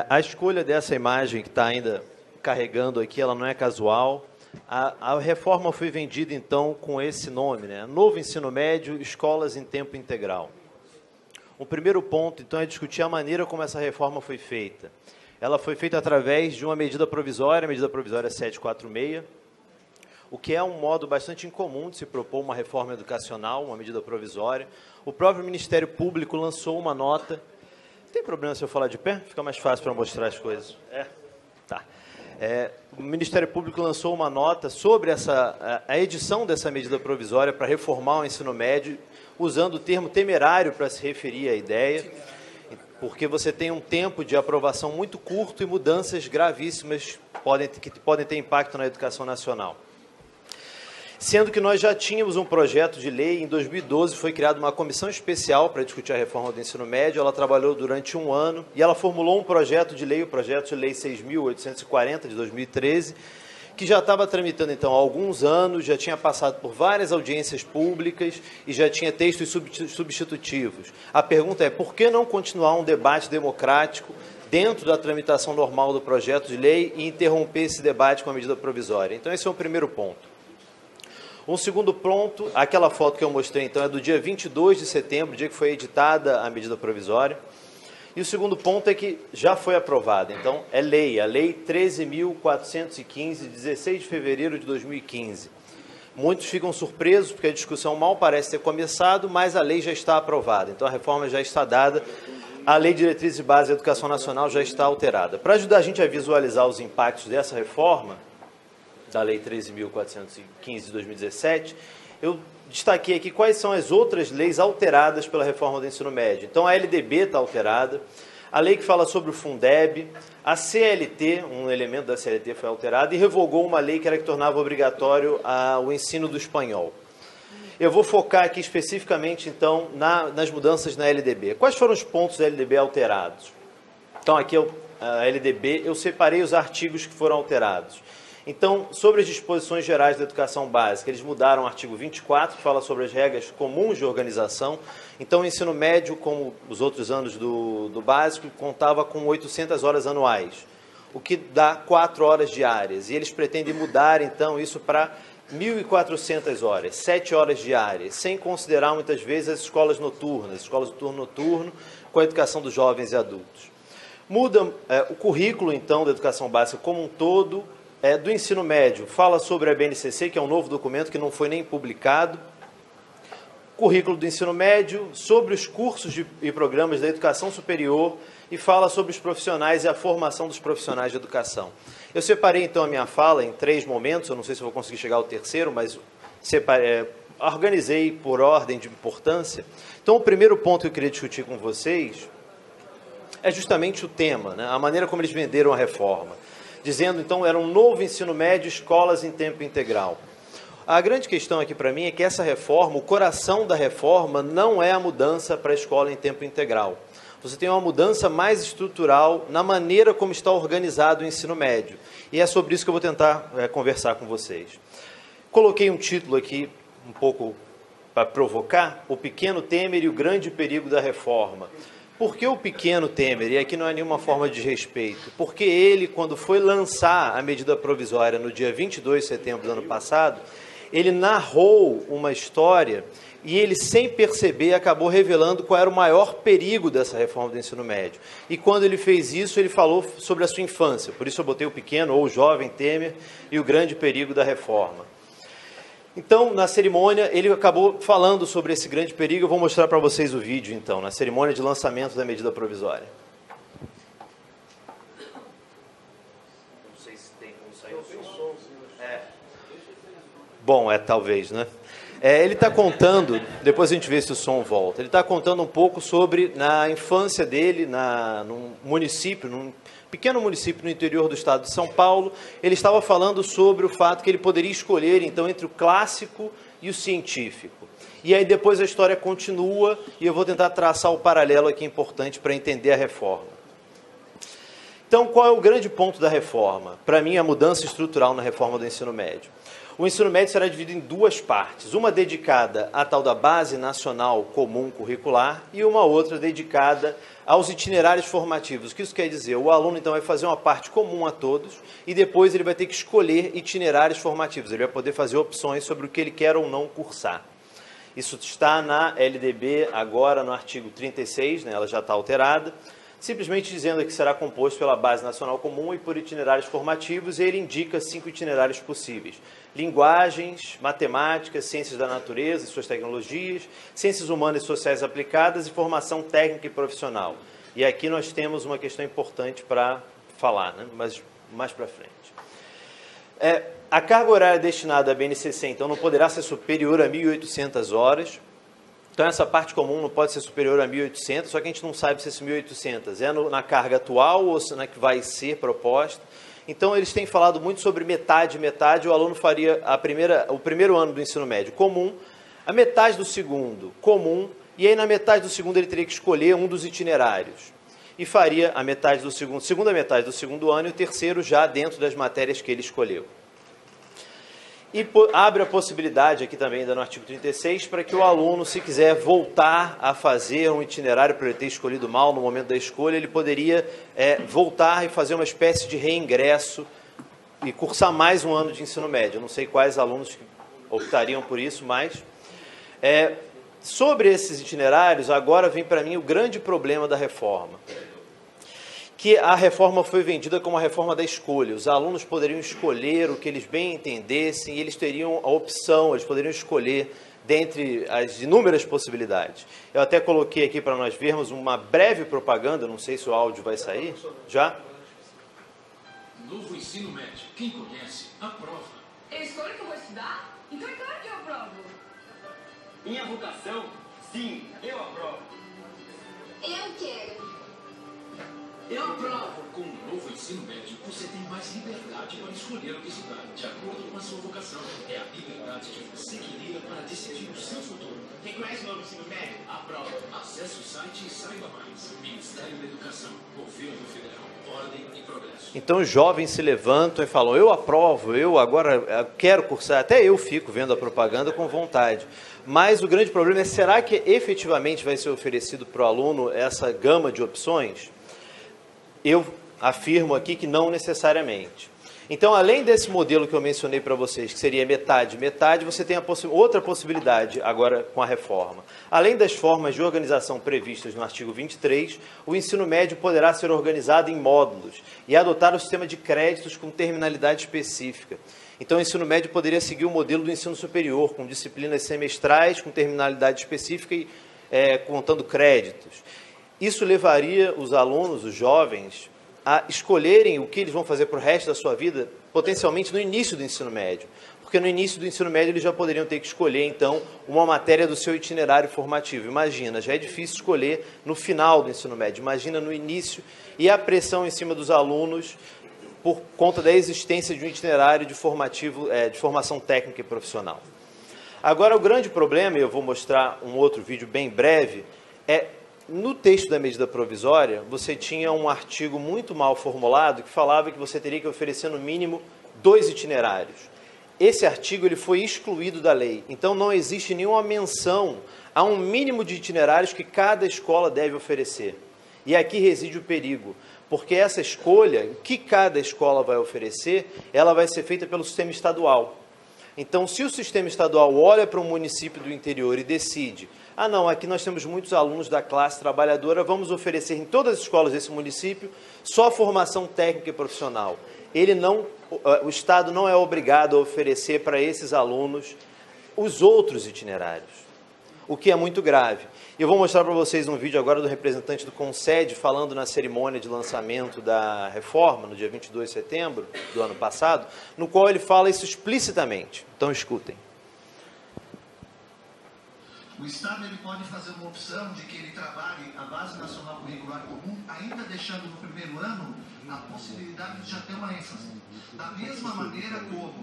A escolha dessa imagem que está ainda carregando aqui, ela não é casual. A reforma foi vendida, então, com esse nome, né? Novo Ensino Médio, Escolas em Tempo Integral. O primeiro ponto, então, é discutir a maneira como essa reforma foi feita. Ela foi feita através de uma medida provisória, a medida provisória 746, o que é um modo bastante incomum de se propor uma reforma educacional, uma medida provisória. O próprio Ministério Público lançou uma nota. Tem problema se eu falar de pé? Fica mais fácil para mostrar as coisas. Tá. O Ministério Público lançou uma nota sobre a edição dessa medida provisória para reformar o ensino médio, usando o termo temerário para se referir à ideia, porque você tem um tempo de aprovação muito curto e mudanças gravíssimas que podem ter impacto na educação nacional. Sendo que nós já tínhamos um projeto de lei, em 2012 foi criada uma comissão especial para discutir a reforma do ensino médio, ela trabalhou durante um ano e ela formulou um projeto de lei, o projeto de lei 6.840 de 2013, que já estava tramitando então há alguns anos, já tinha passado por várias audiências públicas e já tinha textos substitutivos. A pergunta é, por que não continuar um debate democrático dentro da tramitação normal do projeto de lei e interromper esse debate com a medida provisória? Então esse é o primeiro ponto. Um segundo ponto, aquela foto que eu mostrei, então, é do dia 22 de setembro, dia que foi editada a medida provisória. E o segundo ponto é que já foi aprovada. Então, é lei, a Lei 13.415, de 16 de fevereiro de 2015. Muitos ficam surpresos, porque a discussão mal parece ter começado, mas a lei já está aprovada. Então, a reforma já está dada, a Lei de Diretrizes e Bases da Educação Nacional já está alterada. Para ajudar a gente a visualizar os impactos dessa reforma, da Lei 13.415 de 2017, eu destaquei aqui quais são as outras leis alteradas pela reforma do ensino médio. Então, a LDB está alterada, a lei que fala sobre o Fundeb, a CLT, um elemento da CLT foi alterado, e revogou uma lei que era que tornava obrigatório o ensino do espanhol. Eu vou focar aqui especificamente, então, nas mudanças na LDB. Quais foram os pontos da LDB alterados? Então, aqui a LDB, eu separei os artigos que foram alterados. Então, sobre as disposições gerais da educação básica, eles mudaram o artigo 24, que fala sobre as regras comuns de organização. Então, o ensino médio, como os outros anos do básico, contava com 800 horas anuais, o que dá 4 horas diárias. E eles pretendem mudar, então, isso para 1.400 horas, 7 horas diárias, sem considerar, muitas vezes, as escolas noturnas, escolas de turno noturno, com a educação dos jovens e adultos. Muda o currículo, então, da educação básica como um todo, do ensino médio, fala sobre a BNCC, que é um novo documento que não foi nem publicado, currículo do ensino médio, sobre os cursos e programas da educação superior e fala sobre os profissionais e a formação dos profissionais de educação. Eu separei, então, a minha fala em 3 momentos, eu não sei se vou conseguir chegar ao terceiro, mas organizei por ordem de importância. Então, o primeiro ponto que eu queria discutir com vocês é justamente o tema, né? A maneira como eles venderam a reforma. Dizendo, então, era um novo ensino médio, escolas em tempo integral. A grande questão aqui para mim é que essa reforma, o coração da reforma, não é a mudança para a escola em tempo integral. Você tem uma mudança mais estrutural na maneira como está organizado o ensino médio. E é sobre isso que eu vou tentar conversar com vocês. Coloquei um título aqui, um pouco para provocar, O Pequeno Temer e o Grande Perigo da Reforma. Por que o pequeno Temer? E aqui não é nenhuma forma de respeito. Porque ele, quando foi lançar a medida provisória no dia 22 de setembro do ano passado, ele narrou uma história e ele, sem perceber, acabou revelando qual era o maior perigo dessa reforma do ensino médio. E quando ele fez isso, ele falou sobre a sua infância. Por isso eu botei o pequeno ou o jovem Temer e o grande perigo da reforma. Então, na cerimônia, ele acabou falando sobre esse grande perigo. Eu vou mostrar para vocês o vídeo, então, na cerimônia de lançamento da medida provisória. Não sei se tem como sair o som. Bom, talvez, né? Ele está contando, depois a gente vê se o som volta, ele está contando um pouco sobre, na infância dele, num município, num pequeno município no interior do estado de São Paulo, ele estava falando sobre o fato que ele poderia escolher, então, entre o clássico e o científico. E aí depois a história continua e eu vou tentar traçar o paralelo aqui importante para entender a reforma. Então, qual é o grande ponto da reforma? Para mim, a mudança estrutural na reforma do ensino médio. O ensino médio será dividido em duas partes, uma dedicada à tal da Base Nacional Comum Curricular e uma outra dedicada aos itinerários formativos. O que isso quer dizer? O aluno, então, vai fazer uma parte comum a todos e depois ele vai ter que escolher itinerários formativos. Ele vai poder fazer opções sobre o que ele quer ou não cursar. Isso está na LDB agora no artigo 36, né, ela já está alterada, simplesmente dizendo que será composto pela Base Nacional Comum e por itinerários formativos, e ele indica 5 itinerários possíveis. Linguagens, matemática, ciências da natureza e suas tecnologias, ciências humanas e sociais aplicadas e formação técnica e profissional. E aqui nós temos uma questão importante para falar, né, mas mais para frente. A carga horária destinada à BNCC, então, não poderá ser superior a 1.800 horas. Então, essa parte comum não pode ser superior a 1.800, só que a gente não sabe se esse 1.800 é na carga atual ou se na que vai ser proposta. Então, eles têm falado muito sobre metade, o aluno faria o primeiro ano do ensino médio comum, a metade do segundo comum, e aí na metade do segundo ele teria que escolher um dos itinerários. E faria a metade do segunda metade do segundo ano e o terceiro já dentro das matérias que ele escolheu. E abre a possibilidade aqui também, ainda no artigo 36, para que o aluno, se quiser voltar a fazer um itinerário por ele ter escolhido mal no momento da escolha, ele poderia voltar e fazer uma espécie de reingresso e cursar mais um ano de ensino médio. Eu não sei quais alunos optariam por isso, mas... sobre esses itinerários, agora vem para mim o grande problema da reforma. Que a reforma foi vendida como a reforma da escolha. Os alunos poderiam escolher o que eles bem entendessem e eles teriam a opção, eles poderiam escolher dentre as inúmeras possibilidades. Eu até coloquei aqui para nós vermos uma breve propaganda, não sei se o áudio vai sair. Já? Novo ensino médio. Quem conhece, aprova. Eu escolho o que eu vou estudar? Então é claro que eu aprovo. Minha vocação? Sim, eu aprovo. Eu quero. Eu aprovo. Com o novo ensino médio, você tem mais liberdade para escolher o que estudar, de acordo com a sua vocação. É a liberdade que você queria para decidir o seu futuro. Quem conhece o novo ensino médio? Aprova. Acesse o site e saiba mais. Ministério da Educação, Governo Federal, Ordem e Progresso. Então os jovens se levantam e falam, eu aprovo, eu agora quero cursar. Até eu fico vendo a propaganda com vontade. Mas o grande problema é, será que efetivamente vai ser oferecido para o aluno essa gama de opções? Eu afirmo aqui que não necessariamente. Então, além desse modelo que eu mencionei para vocês, que seria metade, você tem outra possibilidade agora com a reforma. Além das formas de organização previstas no artigo 23, o ensino médio poderá ser organizado em módulos e adotar o sistema de créditos com terminalidade específica. Então, o ensino médio poderia seguir o modelo do ensino superior, com disciplinas semestrais, com terminalidade específica e contando créditos. Isso levaria os alunos, os jovens, a escolherem o que eles vão fazer para o resto da sua vida, potencialmente no início do ensino médio. Porque no início do ensino médio eles já poderiam ter que escolher, então, uma matéria do seu itinerário formativo. Imagina, já é difícil escolher no final do ensino médio, imagina no início, e a pressão em cima dos alunos por conta da existência de um itinerário de formação técnica e profissional. Agora, o grande problema, e eu vou mostrar um outro vídeo bem breve, no texto da medida provisória, você tinha um artigo muito mal formulado que falava que você teria que oferecer no mínimo 2 itinerários. Esse artigo ele foi excluído da lei, então não existe nenhuma menção a um mínimo de itinerários que cada escola deve oferecer. E aqui reside o perigo, porque essa escolha, o que cada escola vai oferecer, ela vai ser feita pelo sistema estadual. Então, se o sistema estadual olha para um município do interior e decide, não, aqui nós temos muitos alunos da classe trabalhadora, vamos oferecer em todas as escolas desse município só formação técnica e profissional. O Estado não é obrigado a oferecer para esses alunos os outros itinerários, o que é muito grave. Eu vou mostrar para vocês um vídeo agora do representante do Concede falando na cerimônia de lançamento da reforma, no dia 22 de setembro do ano passado, no qual ele fala isso explicitamente. Então, escutem. O Estado ele pode fazer uma opção de que ele trabalhe a Base Nacional Curricular Comum, ainda deixando no primeiro ano a possibilidade de já ter uma ênfase. Da mesma maneira como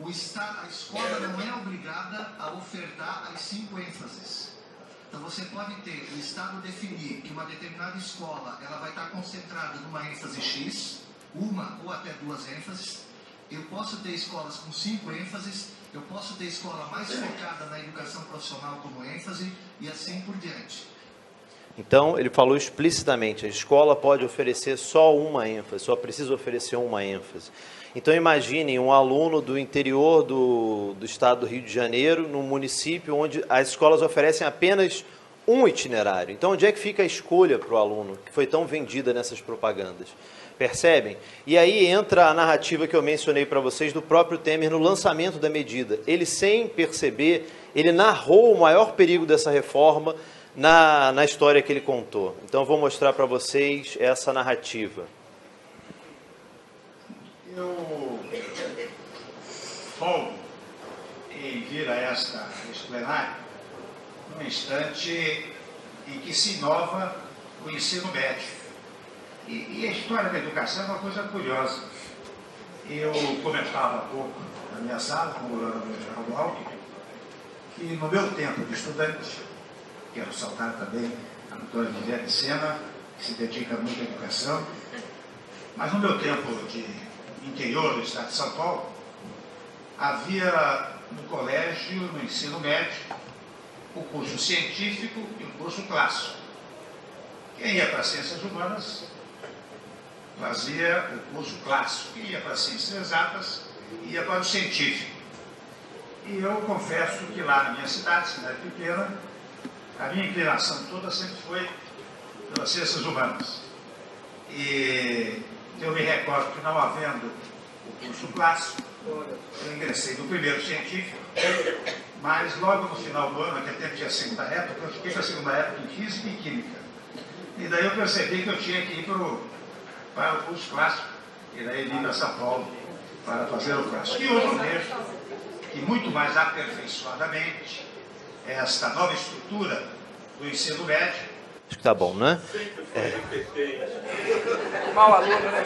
a escola não é obrigada a ofertar as 5 ênfases. Então você pode ter o Estado definir que uma determinada escola ela vai estar concentrada numa ênfase X, uma ou até 2 ênfases, Eu posso ter escolas com 5 ênfases, eu posso ter escola mais focada na educação profissional como ênfase e assim por diante. Então, ele falou explicitamente, a escola pode oferecer só uma ênfase, só precisa oferecer uma ênfase. Então, imaginem um aluno do interior do estado do Rio de Janeiro, num município onde as escolas oferecem apenas um itinerário. Então, onde é que fica a escolha para o aluno, que foi tão vendida nessas propagandas? Percebem? E aí entra a narrativa que eu mencionei para vocês do próprio Temer no lançamento da medida. Ele, sem perceber, ele narrou o maior perigo dessa reforma na história que ele contou. Então, eu vou mostrar para vocês essa narrativa. Eu folgo em vir a este plenário num instante em que se inova o ensino médio. E a história da educação é uma coisa curiosa. Eu comentava há pouco na minha sala com o Geraldo Alckmin que no meu tempo de estudante, quero saudar também a doutora Viviane Sena, que se dedica muito à educação, mas no meu tempo de interior do estado de São Paulo, havia no colégio, no ensino médio, o curso científico e o curso clássico. Quem ia para as ciências humanas fazia o curso clássico, quem ia para as ciências exatas ia para o científico. E eu confesso que lá na minha cidade pequena, a minha inclinação toda sempre foi pelas ciências humanas. E eu me recordo que, não havendo o curso clássico, eu ingressei no primeiro científico, mas logo no final do ano, naquele tempo tinha a segunda época, eu fiquei para a segunda época em Física e Química. E daí eu percebi que eu tinha que ir para o curso clássico, e daí vim para São Paulo para fazer o clássico. E hoje eu vejo que muito mais aperfeiçoadamente esta nova estrutura do ensino médio. Acho que tá bom, né?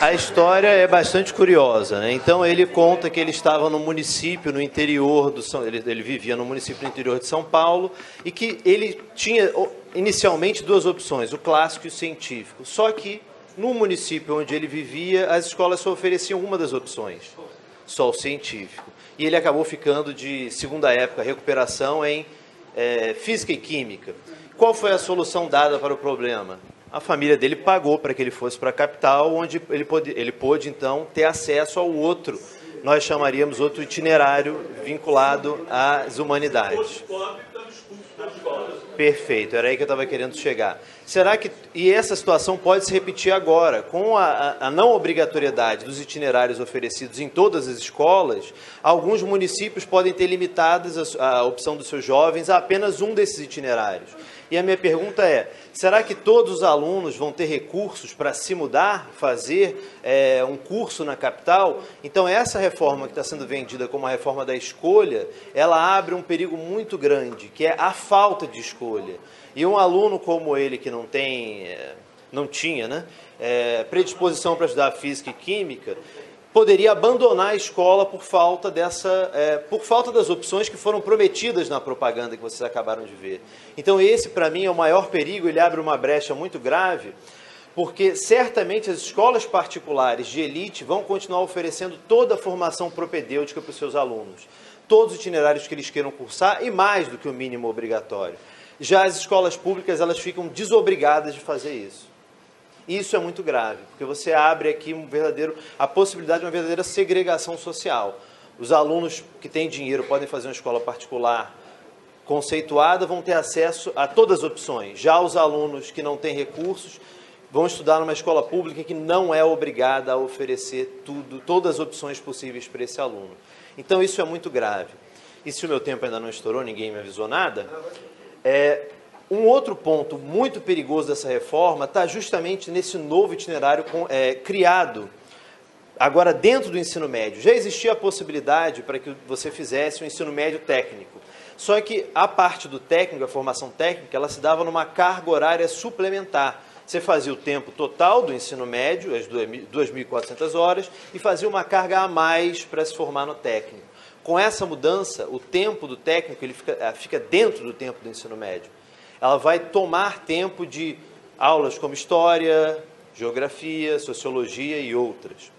A história é bastante curiosa, né? Então ele conta que ele estava no município, no interior do ele vivia no município no interior de São Paulo e que ele tinha inicialmente duas opções, o clássico e o científico. Só que no município onde ele vivia, as escolas só ofereciam uma das opções, só o científico. E ele acabou ficando de segunda época, recuperação em Física e Química. Qual foi a solução dada para o problema? A família dele pagou para que ele fosse para a capital, onde ele pôde, então, ter acesso ao outro, nós chamaríamos outro itinerário vinculado às humanidades. Perfeito, era aí que eu estava querendo chegar. Será que, e essa situação pode se repetir agora, com a não obrigatoriedade dos itinerários oferecidos em todas as escolas, alguns municípios podem ter limitadas a opção dos seus jovens a apenas um desses itinerários. E a minha pergunta é, será que todos os alunos vão ter recursos para se mudar, fazer um curso na capital? Então, essa reforma que está sendo vendida como a reforma da escolha, ela abre um perigo muito grande, que é a falta de escolha. E um aluno como ele, que não tinha, né, predisposição para estudar física e química, poderia abandonar a escola por falta das opções que foram prometidas na propaganda que vocês acabaram de ver. Então esse, para mim, é o maior perigo, ele abre uma brecha muito grave, porque certamente as escolas particulares de elite vão continuar oferecendo toda a formação propedêutica para os seus alunos, todos os itinerários que eles queiram cursar e mais do que o mínimo obrigatório. Já as escolas públicas, elas ficam desobrigadas de fazer isso. Isso é muito grave, porque você abre aqui a possibilidade de uma verdadeira segregação social. Os alunos que têm dinheiro podem fazer uma escola particular conceituada, vão ter acesso a todas as opções. Já os alunos que não têm recursos vão estudar numa escola pública que não é obrigada a oferecer todas as opções possíveis para esse aluno. Então isso é muito grave. E se o meu tempo ainda não estourou, ninguém me avisou nada, um outro ponto muito perigoso dessa reforma está justamente nesse novo itinerário criado agora dentro do ensino médio. Já existia a possibilidade para que você fizesse um ensino médio técnico. Só que a parte do técnico, a formação técnica, ela se dava numa carga horária suplementar. Você fazia o tempo total do ensino médio, as 2.400 horas, e fazia uma carga a mais para se formar no técnico. Com essa mudança, o tempo do técnico ele fica dentro do tempo do ensino médio. Ela vai tomar tempo de aulas como História, Geografia, Sociologia e outras.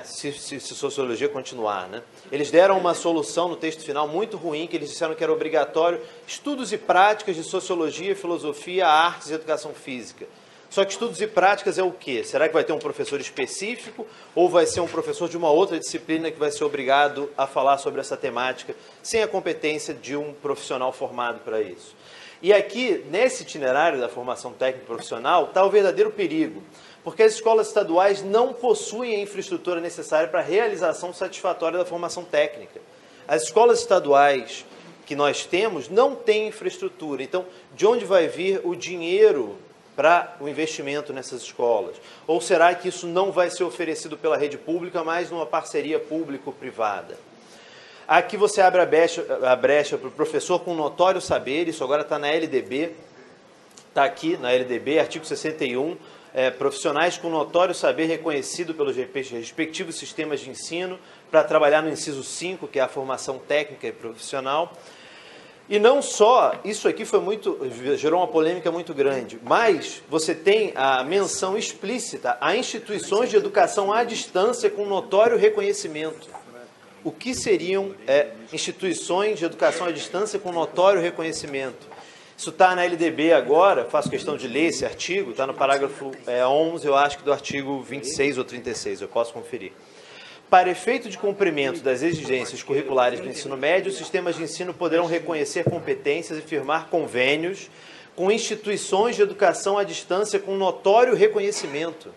se sociologia continuar, né? Eles deram uma solução no texto final muito ruim, que eles disseram que era obrigatório estudos e práticas de sociologia, filosofia, artes e educação física. Só que estudos e práticas é o quê? Será que vai ter um professor específico ou vai ser um professor de uma outra disciplina que vai ser obrigado a falar sobre essa temática sem a competência de um profissional formado para isso? E aqui, nesse itinerário da formação técnica profissional, está o verdadeiro perigo, porque as escolas estaduais não possuem a infraestrutura necessária para a realização satisfatória da formação técnica. As escolas estaduais que nós temos não têm infraestrutura. Então, de onde vai vir o dinheiro para o investimento nessas escolas? Ou será que isso não vai ser oferecido pela rede pública, mas numa parceria público-privada? Aqui você abre a brecha para o professor com notório saber, isso agora está na LDB, está aqui na LDB, artigo 61, profissionais com notório saber reconhecido pelos respectivos sistemas de ensino para trabalhar no inciso 5, que é a formação técnica e profissional. E não só, isso aqui gerou uma polêmica muito grande, mas você tem a menção explícita a instituições de educação à distância com notório reconhecimento. O que seriam instituições de educação à distância com notório reconhecimento? Isso está na LDB agora, faço questão de ler esse artigo, está no parágrafo 11, eu acho que do artigo 26 ou 36, eu posso conferir. Para efeito de cumprimento das exigências curriculares do ensino médio, os sistemas de ensino poderão reconhecer competências e firmar convênios com instituições de educação à distância com notório reconhecimento.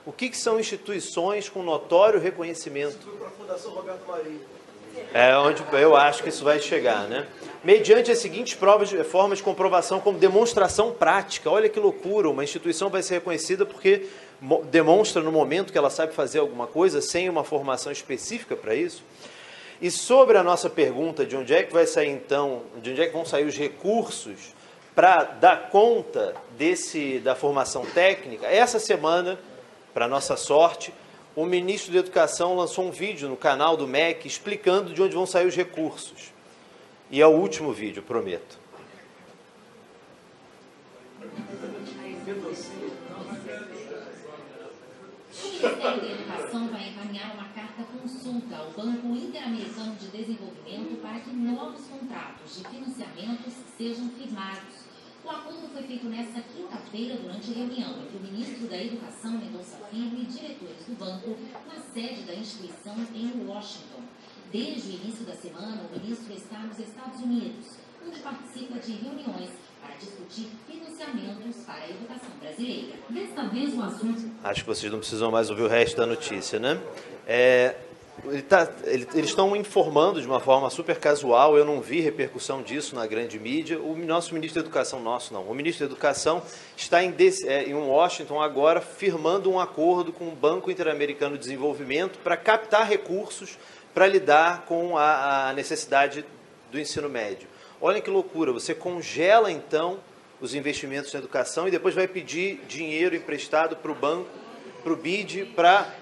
O que são instituições com notório reconhecimento? É onde eu acho que isso vai chegar, né? Mediante as seguintes formas de comprovação como demonstração prática. Olha que loucura, uma instituição vai ser reconhecida porque demonstra no momento que ela sabe fazer alguma coisa sem uma formação específica para isso. E sobre a nossa pergunta de onde é que vai sair então, de onde é que vão sair os recursos para dar conta da formação técnica, essa semana, para nossa sorte, o ministro da Educação lançou um vídeo no canal do MEC explicando de onde vão sair os recursos. E é o último vídeo, prometo. O Ministério da Educação vai encaminhar uma carta-consulta ao Banco Interamericano de Desenvolvimento para que novos contratos de financiamentos sejam firmados. O acordo foi feito nesta quinta-feira durante a reunião entre o ministro da Educação, Mendonça Filho, e diretores do banco na sede da instituição em Washington. Desde o início da semana, o ministro está nos Estados Unidos, onde participa de reuniões para discutir financiamentos para a educação brasileira. Desta vez, o assunto... Acho que vocês não precisam mais ouvir o resto da notícia, né? Eles estão informando de uma forma super casual, eu não vi repercussão disso na grande mídia. O nosso ministro da Educação, o ministro da Educação está em Washington agora firmando um acordo com o Banco Interamericano de Desenvolvimento para captar recursos para lidar com a necessidade do ensino médio. Olha que loucura, você congela então os investimentos na educação e depois vai pedir dinheiro emprestado para o banco, para o BID, para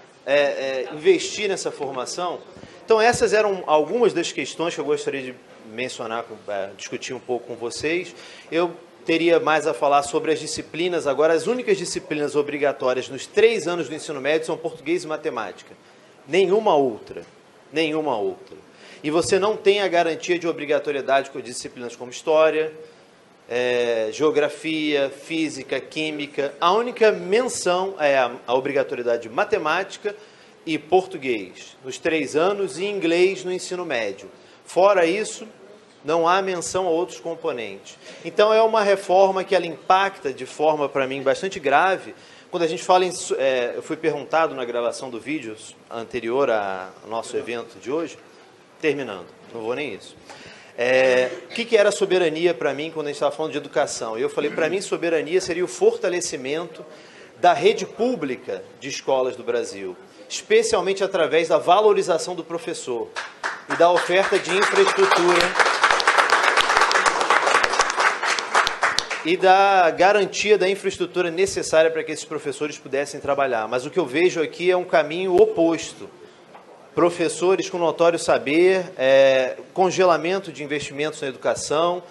investir nessa formação. Então essas eram algumas das questões que eu gostaria de mencionar, discutir um pouco com vocês. Eu teria mais a falar sobre as disciplinas. Agora, as únicas disciplinas obrigatórias nos 3 anos do ensino médio são português e matemática. Nenhuma outra. Nenhuma outra. E você não tem a garantia de obrigatoriedade com disciplinas como história, geografia, física, química. A única menção é a obrigatoriedade de matemática e português nos 3 anos e inglês no ensino médio. Fora isso, não há menção a outros componentes. Então, é uma reforma que ela impacta de forma, para mim, bastante grave. Quando a gente fala em... eu fui perguntado na gravação do vídeo anterior ao nosso evento de hoje, terminando, não vou nem isso. O que era soberania para mim quando a gente estava falando de educação? Eu falei, para mim, soberania seria o fortalecimento da rede pública de escolas do Brasil, especialmente através da valorização do professor e da oferta de infraestrutura e da garantia da infraestrutura necessária para que esses professores pudessem trabalhar. Mas o que eu vejo aqui é um caminho oposto. professores com notório saber, congelamento de investimentos na educação,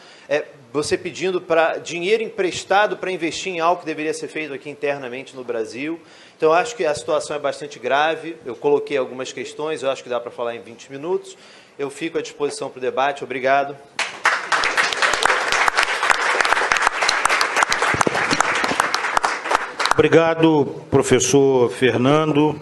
você pedindo dinheiro emprestado para investir em algo que deveria ser feito aqui internamente no Brasil. Então, eu acho que a situação é bastante grave. Eu coloquei algumas questões, eu acho que dá para falar em 20 minutos. Eu fico à disposição para o debate. Obrigado. Obrigado, professor Fernando.